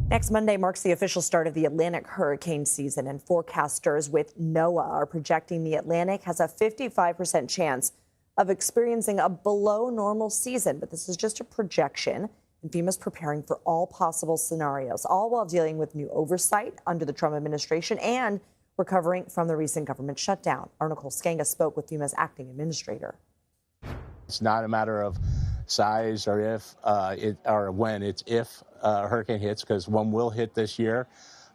Next Monday marks the official start of the Atlantic hurricane season, and forecasters with NOAA are projecting the Atlantic has a 55% chance of experiencing a below normal season. But this is just a projection, and FEMA's preparing for all possible scenarios, all while dealing with new oversight under the Trump administration and recovering from the recent government shutdown. Our Nicole Sganga spoke with FEMA's acting administrator. It's not a matter of size or if or when. It's if a hurricane hits, because one will hit this year.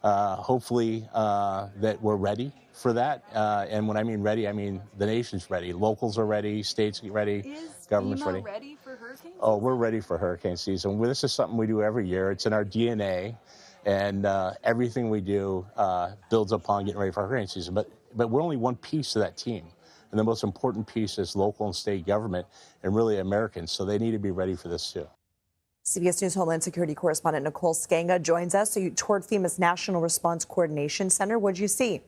Hopefully that we're ready for that. And when I mean ready, I mean the nation's ready. Locals are ready. States get ready. Government's FEMA ready. Ready for hurricane season? Oh, we're ready for hurricane season. This is something we do every year. It's in our DNA, and everything we do builds upon getting ready for hurricane season. But we're only one piece of that team. And the most important piece is local and state government and really Americans. So they need to be ready for this too. CBS News Homeland Security correspondent Nicole Sganga joins us. So you toured FEMA's National Response Coordination Center. What'd you see?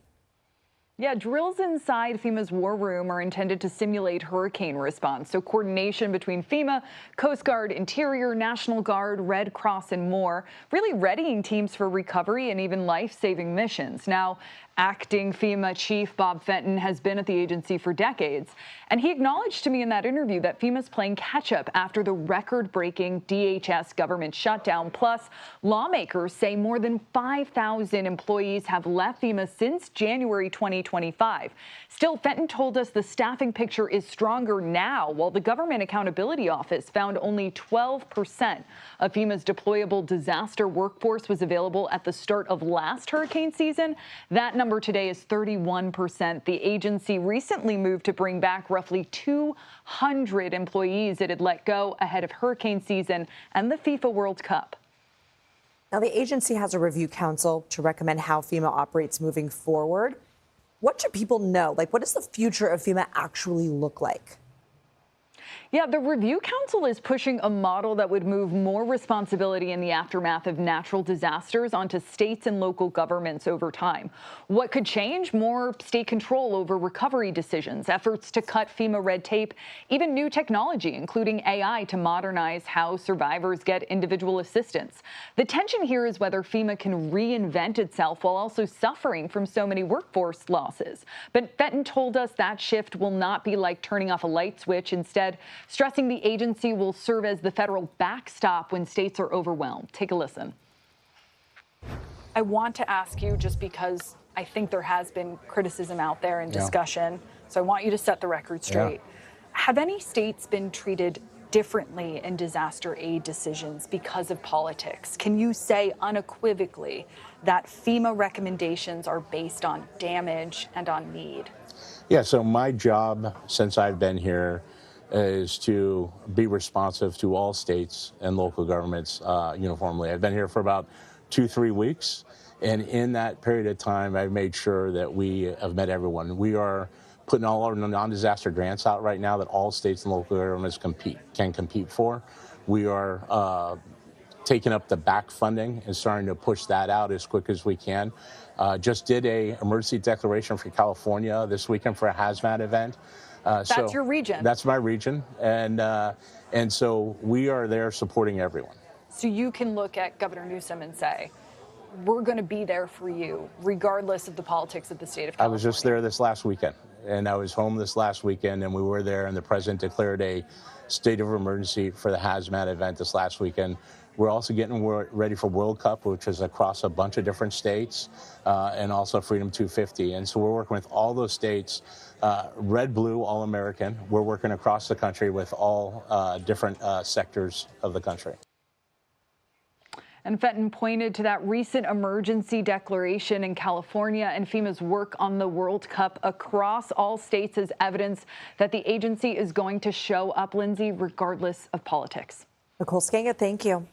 Yeah, drills inside FEMA's war room are intended to simulate hurricane response. So coordination between FEMA, Coast Guard, Interior, National Guard, Red Cross, and more, really readying teams for recovery and even life-saving missions. Now, acting FEMA Chief Bob Fenton has been at the agency for decades, and he acknowledged to me in that interview that FEMA's playing catch-up after the record-breaking DHS government shutdown. Plus, lawmakers say more than 5,000 employees have left FEMA since January 2025. Still, Fenton told us the staffing picture is stronger now, while the Government Accountability Office found only 12% of FEMA's deployable disaster workforce was available at the start of last hurricane season. That number today is 31%. The agency recently moved to bring back roughly 200 employees it had let go ahead of hurricane season and the FIFA World Cup. Now, the agency has a review council to recommend how FEMA operates moving forward. What should people know? Like, what does the future of FEMA actually look like? Yeah, the Review Council is pushing a model that would move more responsibility in the aftermath of natural disasters onto states and local governments over time. What could change? More state control over recovery decisions, efforts to cut FEMA red tape, even new technology, including AI, to modernize how survivors get individual assistance. The tension here is whether FEMA can reinvent itself while also suffering from so many workforce losses. But Fenton told us that shift will not be like turning off a light switch. Instead, stressing the agency will serve as the federal backstop when states are overwhelmed. Take a listen. I want to ask you, just because I think there has been criticism out there and discussion, so I want you to set the record straight. Have any states been treated differently in disaster aid decisions because of politics? Can you say unequivocally that FEMA recommendations are based on damage and on need? Yeah, so my job since I've been here is to be responsive to all states and local governments uniformly. I've been here for about 2-3 weeks, and in that period of time, I've made sure that we have met everyone. We are putting all our non-disaster grants out right now that all states and local governments can compete for. We are taking up the back funding and starting to push that out as quick as we can. Just did a emergency declaration for California this weekend for a hazmat event. That's your region. That's my region, and so we are there supporting everyone. So you can look at Governor Newsom and say, we're going to be there for you, regardless of the politics of the state of California. I was just there this last weekend, and I was home this last weekend, and we were there, and the president declared a state of emergency for the hazmat event this last weekend. We're also getting ready for World Cup, which is across a bunch of different states, and also Freedom 250. And so we're working with all those states, red, blue, all American. We're working across the country with all different sectors of the country. And Fenton pointed to that recent emergency declaration in California and FEMA's work on the World Cup across all states as evidence that the agency is going to show up, Lindsay, regardless of politics. Nicole Sganga, thank you.